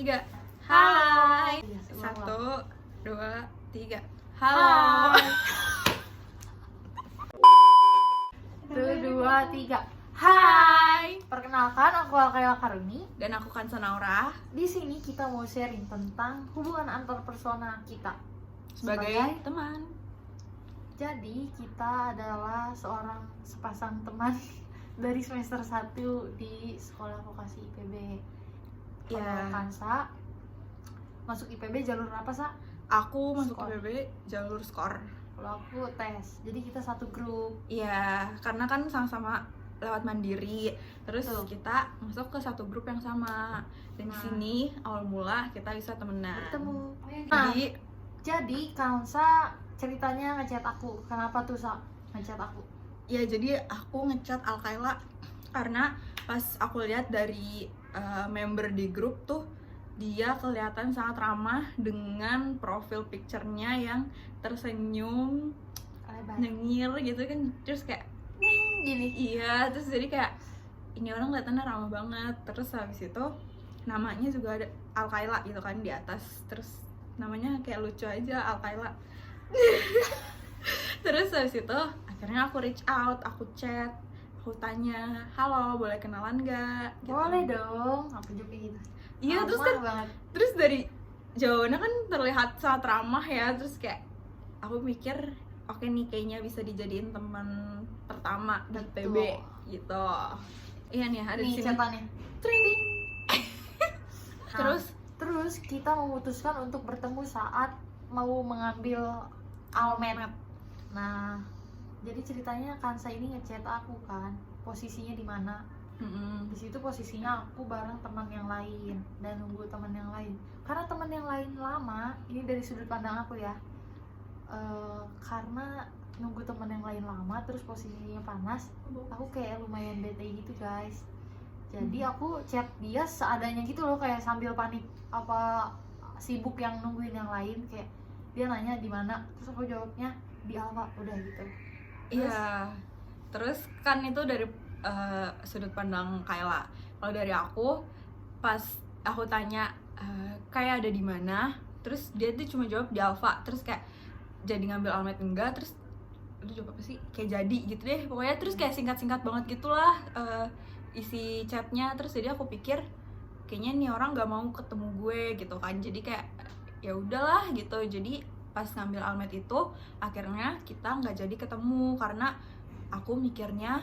3. Hai. Iya, 1, 2, 3. Halo. Halo. 1, 2, 3. Hai. Perkenalkan, aku Alkaila Karuni. Dan aku Kansa Naura. Di sini kita mau sharing tentang hubungan antar persona kita Sebagai teman. Jadi kita adalah sepasang teman dari semester 1 di sekolah vokasi IPB. Kalau Iya. Kansa masuk IPB jalur apa, Sa? Aku masuk Skor. IPB jalur skor. Kalau aku tes. Jadi kita satu grup. Iya, karena kan sama-sama lewat mandiri. Terus Betul. kita masuk ke satu grup yang sama. Dan di Nah. sini awal mula kita bisa temenan. Bertemu. Nah, Jadi jadi Kansa ceritanya ngechat aku. Kenapa tuh, Sa? Ngechat aku? ya jadi aku ngechat Alkaila karena pas aku lihat dari member di grup tuh dia kelihatan sangat ramah dengan profil picture-nya yang tersenyum, Lebar. nyengir gitu kan, terus kayak Gini. iya, terus jadi kayak ini orang kelihatannya ramah banget. Terus habis itu namanya juga ada Alkaila gitu kan di atas, terus namanya kayak lucu aja, Alkaila. Terus habis itu akhirnya aku reach out, aku chat, aku tanya, halo boleh kenalan gak? Gitu. Boleh dong. Aku juga gitu. Iya, terus Ramah kan banget. terus dari jawabannya kan terlihat sangat ramah ya, terus kayak aku mikir oke nih kayaknya bisa dijadiin teman pertama di Betul. PB gitu. Iya nih ada di Nih sini. chatannya. Tring. Nah, Terus kita memutuskan untuk bertemu saat mau mengambil almet. Nah, jadi ceritanya Kansa ini ngechat aku kan, posisinya di mana? Di situ posisinya aku bareng teman yang lain dan nunggu teman yang lain. Karena teman yang lain lama, ini dari sudut pandang aku ya. Karena nunggu teman yang lain lama, terus posisinya panas, aku kayak lumayan bete gitu guys. Jadi aku chat dia seadanya gitu loh, kayak sambil panik apa sibuk yang nungguin yang lain, kayak dia nanya di mana, terus aku jawabnya di Alfa, udah gitu. iya. Terus kan itu dari sudut pandang Kayla. Kalau dari aku pas aku tanya kayak ada di mana, terus dia tuh cuma jawab di Alfa, terus kayak jadi ngambil almet enggak, terus itu jawab apa sih, kayak jadi gitu deh pokoknya. Terus kayak singkat-singkat banget gitulah isi chatnya. Terus jadi aku pikir kayaknya nih orang nggak mau ketemu gue gitu kan, jadi kayak ya udahlah gitu. Jadi pas ngambil almet itu akhirnya kita nggak jadi ketemu karena aku mikirnya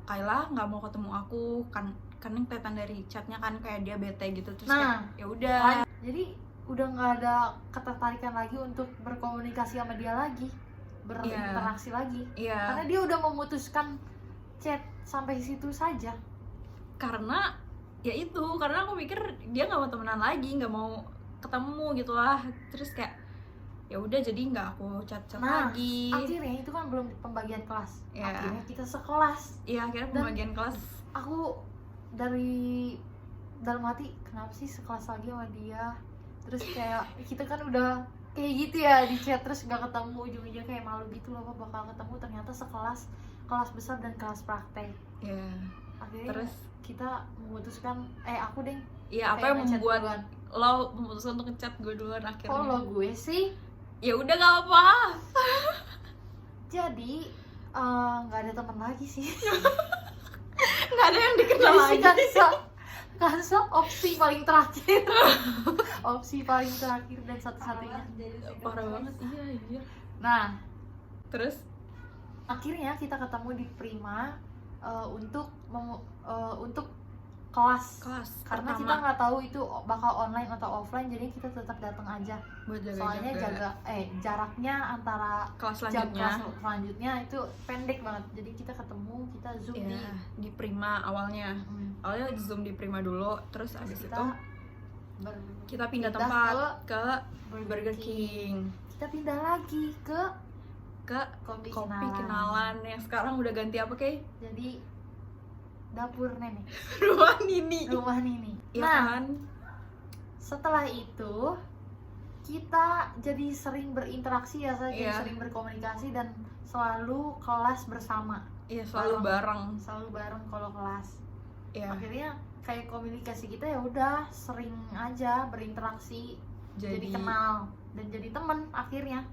Kayla nggak mau ketemu aku kan, karena kelihatan dari chatnya kan kayak dia bete gitu. Terus Nah, kayak ya udah. jadi udah nggak ada ketertarikan lagi untuk berkomunikasi sama dia lagi, berinteraksi lagi, Iya, karena dia udah memutuskan chat sampai situ saja. karena ya itu, karena aku mikir dia nggak mau temenan lagi, nggak mau ketemu gitulah. Terus kayak ya udah, jadi nggak aku chat Nah, lagi. akhirnya itu kan belum pembagian kelas. Iya. Akhirnya kita sekelas. Iya, akhirnya Dan pembagian kelas. Aku dari dalam hati, kenapa sih sekelas lagi sama dia? Terus kayak kita kan udah kayak gitu ya di chat, terus nggak ketemu, ujung-ujungnya kayak malu gitu loh, apa bakal ketemu, ternyata sekelas, kelas besar dan kelas praktek. Iya. Akhirnya Terus kita memutuskan, aku deh. ya apa kayak yang ngechat membuat duluan. lo memutuskan untuk ngechat gue duluan akhirnya? Kalau gue sih, Ya udah nggak apa. jadi nggak ada teman lagi sih. Nggak ada yang dikenal Jadi lagi. si Kansa opsi paling terakhir. Opsi paling terakhir dan satu-satunya. Parah banget. Iya. Nah, Terus akhirnya kita ketemu di Prima untuk kelas. Karena kita pertama nggak tahu itu bakal online atau offline, jadi kita tetap datang aja. buat Soalnya jaraknya antara kelas jam selanjutnya. kelas selanjutnya itu pendek banget. Jadi kita ketemu, kita zoom Iya, di Prima awalnya. Awalnya di Zoom di Prima dulu, terus abis itu kita pindah tempat ke Burger King. Kita pindah lagi ke Kopi kopi kenalan yang sekarang udah ganti apa Kay? Jadi dapur nenek, Rumah Nini. rumah Nini. Iya Nah, kan? setelah itu kita jadi sering berinteraksi ya, saya jadi Iya. sering berkomunikasi dan selalu kelas bersama, Iya, selalu bareng. selalu bareng kalau kelas. Iya. Akhirnya kayak komunikasi kita ya udah sering aja berinteraksi, jadi kenal dan jadi teman akhirnya.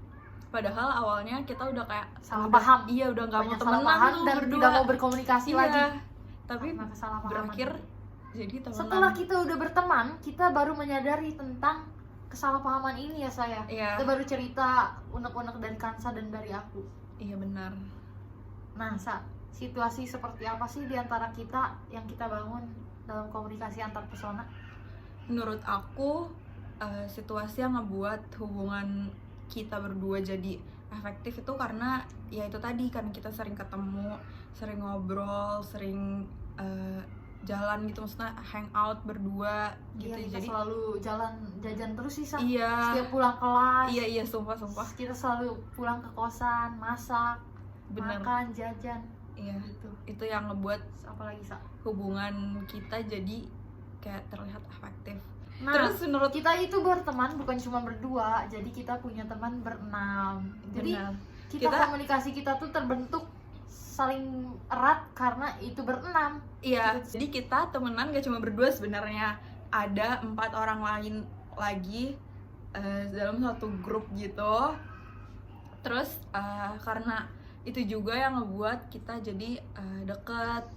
Padahal awalnya kita udah kayak Salah paham. Iya, udah nggak mau Banyak salah temenan paham tuh dan berdua. tidak mau berkomunikasi Iya, lagi. tapi Karena kesalahpahaman. berakhir jadi temenan. Setelah kita udah berteman, kita baru menyadari tentang kesalahpahaman ini ya saya. Iya. Kita baru cerita unek-unek dari Kansa dan dari aku. Iya benar. Nah, situasi seperti apa sih di antara kita yang kita bangun dalam komunikasi antar pesona? Menurut aku situasi yang ngebuat hubungan kita berdua jadi efektif itu karena ya itu tadi, karena kita sering ketemu, sering ngobrol, sering jalan gitu, maksudnya hangout berdua gitu. Iya, kita Jadi selalu jalan jajan terus sih, Sa. iya, Setiap pulang kelas, iya sumpah kita selalu pulang ke kosan, masak, bener. makan, jajan Iya, gitu. itu yang ngebuat Terus apa lagi, Sa? hubungan kita jadi kayak terlihat efektif. Nah, Terus menurut kita itu berteman bukan cuma berdua, jadi kita punya teman berenam. Jadi benar, kita komunikasi kita tuh terbentuk saling erat karena itu berenam. iya, jadi kita temenan gak cuma berdua sebenarnya, ada 4 orang lain lagi dalam satu grup gitu. Terus karena itu juga yang ngebuat kita jadi deket.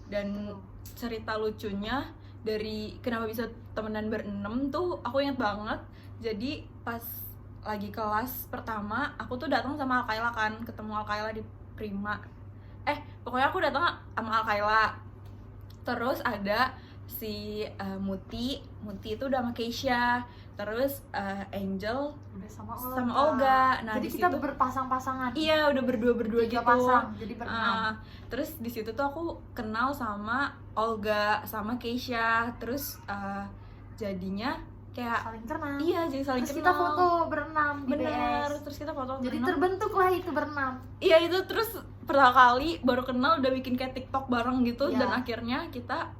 Dan cerita lucunya dari kenapa bisa temenan berenam tuh aku inget banget. Jadi pas lagi kelas pertama aku tuh datang sama Alkaila kan, ketemu Alkaila di Prima. Pokoknya aku datang sama Alkaila. Terus ada si Muti itu udah sama Keisha. Terus Angel Udah sama Olga. Nah, jadi di kita situ berpasang-pasangan. iya udah berdua 3 gitu. pasang, jadi berenam. Terus di situ tuh aku kenal sama Olga sama Keisha. Terus jadinya kayak Saling kenal. iya, jadi saling Terus kenal. kita foto berenam di Bener, BS. terus kita foto Jadi berenam. terbentuklah itu berenam. Iya itu, terus pertama kali baru kenal udah bikin kayak TikTok bareng gitu. Iya. Dan akhirnya kita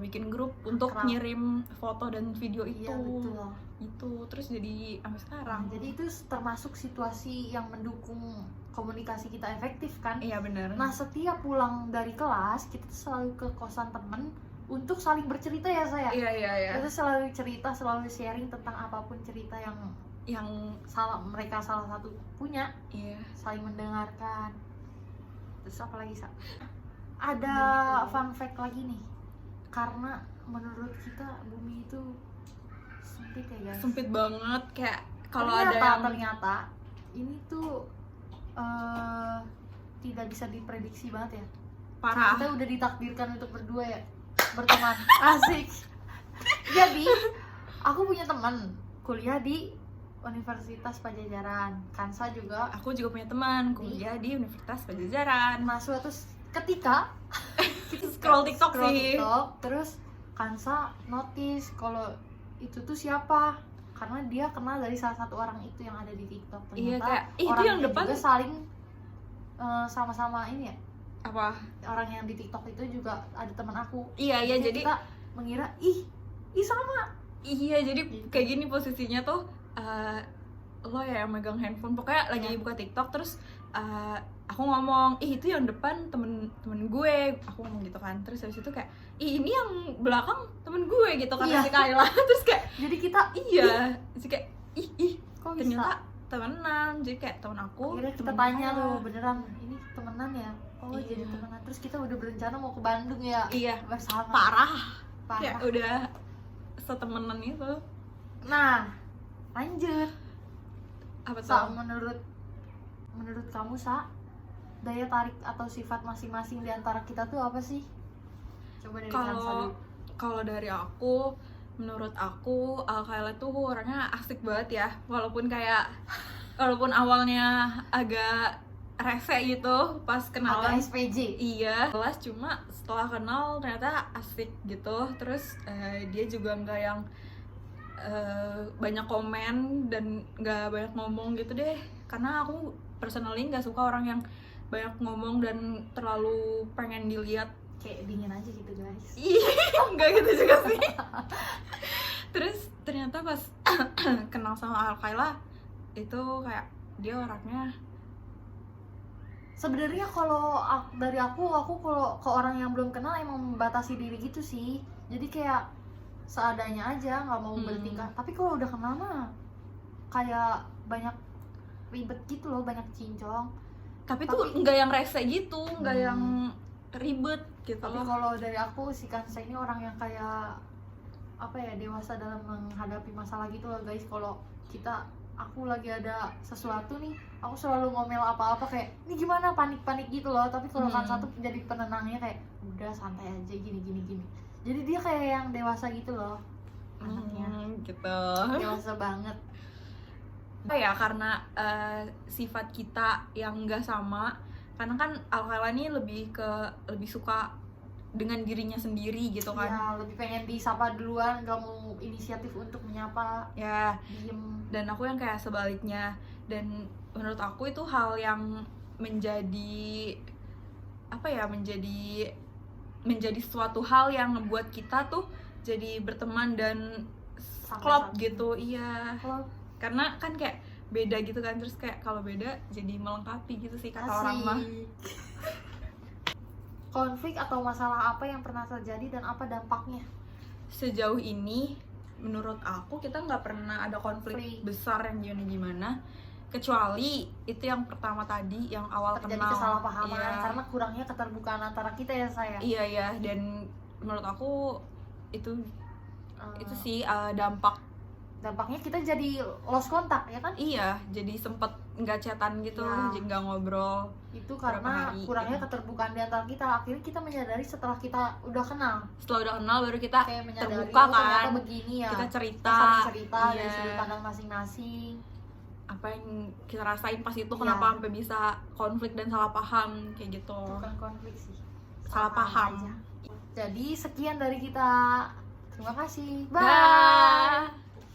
bikin grup untuk Akrab. ngirim foto dan video itu. Iya, betul. Itu terus jadi sampai sekarang. Jadi itu termasuk situasi yang mendukung komunikasi kita efektif kan. Iya benar. Nah, setiap pulang dari kelas kita tuh selalu ke kosan temen untuk saling bercerita ya saya. Iya. Kita selalu cerita, selalu sharing tentang apapun cerita yang mereka salah satu punya. Iya. Saling mendengarkan. Terus apa lagi, Sa? Ada fun fact lagi nih. Karena menurut kita bumi itu sempit ya guys. Sempit banget, kayak kalau ada yang ternyata ini tuh tidak bisa diprediksi banget ya. parah. Kita udah ditakdirkan untuk berdua ya, berteman. Asik. Jadi aku punya teman kuliah di Universitas Pajajaran. Kansa juga. Aku juga punya teman kuliah di Universitas Pajajaran. Nah, suatu ketika kita Scroll TikTok sih. TikTok, terus Kansa notice kalau itu tuh siapa, karena dia kenal dari salah satu orang itu yang ada di TikTok. Ternyata Iya, kayak itu orang yang itu depan juga saling sama-sama ini ya. apa? Orang yang di TikTok itu juga ada teman aku. Iya, jadi kita mengira ih sama. iya, jadi Gitu. kayak gini posisinya tuh lo ya yang megang handphone, pokoknya lagi Iya. buka TikTok. Terus aku ngomong, ih itu yang depan temen gue, aku ngomong gitu kan. Terus habis itu kayak, ih ini yang belakang temen gue gitu kan, Iya. si Kayla. Terus kayak Jadi kita iya, terus kayak ih kok ternyata bisa? temenan. Jadi kayak temen aku, Akhirnya kita temen tanya Kayla. loh, beneran ini temenan ya? Oh, Iya. jadi temenan. Terus kita udah berencana mau ke Bandung ya. Iya, Bersama. parah. Parah. Kayak udah setemenan itu. Nah, lanjut. Apa Sa, tuh? menurut kamu, Sa, daya tarik atau sifat masing-masing di antara kita tuh apa sih? Coba dari Kansa dulu. Kalau dari aku, menurut aku Alkaila tuh orangnya asik banget ya. Walaupun awalnya agak rese gitu pas kenalan. Agak SPJ. Iya, kelas, cuma setelah kenal ternyata asik gitu. Terus dia juga nggak yang banyak komen dan nggak banyak ngomong gitu deh. Karena aku personally nggak suka orang yang banyak ngomong dan terlalu pengen dilihat. Kayak dingin aja gitu, guys. Iya, nggak gitu juga sih. Terus ternyata pas kenal sama Alkaila itu kayak dia orangnya Sebenarnya kalau dari aku kalau ke orang yang belum kenal emang membatasi diri gitu sih. Jadi kayak seadanya aja, nggak mau bertingkah. Tapi kalau udah kenal mah kayak banyak ribet gitu loh, banyak cincong. Tapi tuh nggak yang rese gitu, nggak yang ribet gitu. Tapi kalau dari aku si Kansa ini orang yang kayak apa ya, dewasa dalam menghadapi masalah gitu loh guys. Kalau aku lagi ada sesuatu nih, aku selalu ngomel apa-apa kayak ini gimana, panik-panik gitu loh. Tapi kalau Kansa tuh jadi penenangnya, kayak udah santai aja, gini. Jadi dia kayak yang dewasa gitu loh anaknya. Gitu. Dewasa banget. Ya karena sifat kita yang nggak sama, karena kan Al-Khaila ini lebih suka dengan dirinya sendiri gitu kan. Ya, lebih pengen disapa duluan, gak mau inisiatif untuk menyapa. Ya, diem. Dan aku yang kayak sebaliknya. Dan menurut aku itu hal yang menjadi apa ya, menjadi suatu hal yang membuat kita tuh jadi berteman dan klop gitu. Iya. Klop. Karena kan kayak beda gitu kan, terus kayak kalau beda jadi melengkapi gitu sih kata orang mah. Konflik atau masalah apa yang pernah terjadi dan apa dampaknya? Sejauh ini menurut aku kita nggak pernah ada konflik besar yang gimana, kecuali itu yang pertama tadi, yang awal terjadi kenal. Kesalahpahaman. Iya. Karena kurangnya keterbukaan antara kita ya saya. Iya, dan menurut aku itu sih dampaknya kita jadi lost kontak ya kan? Iya, jadi sempet nggak chatan gitu, Ya. jadi nggak ngobrol. Itu karena hari, kurangnya gitu. keterbukaan di antara kita. Akhirnya kita menyadari setelah kita udah kenal. Setelah udah kenal baru kita Kayak menyadari, terbuka kan. ternyata begini ya. Kita cerita, saling cerita iya. dari sudut pandang masing-masing. Apa yang kita rasain pas itu, Iya. kenapa sampai bisa konflik dan salah paham kayak gitu. Bukan konflik sih, Salah paham aja. Jadi sekian dari kita. Terima kasih. Bye. Dah.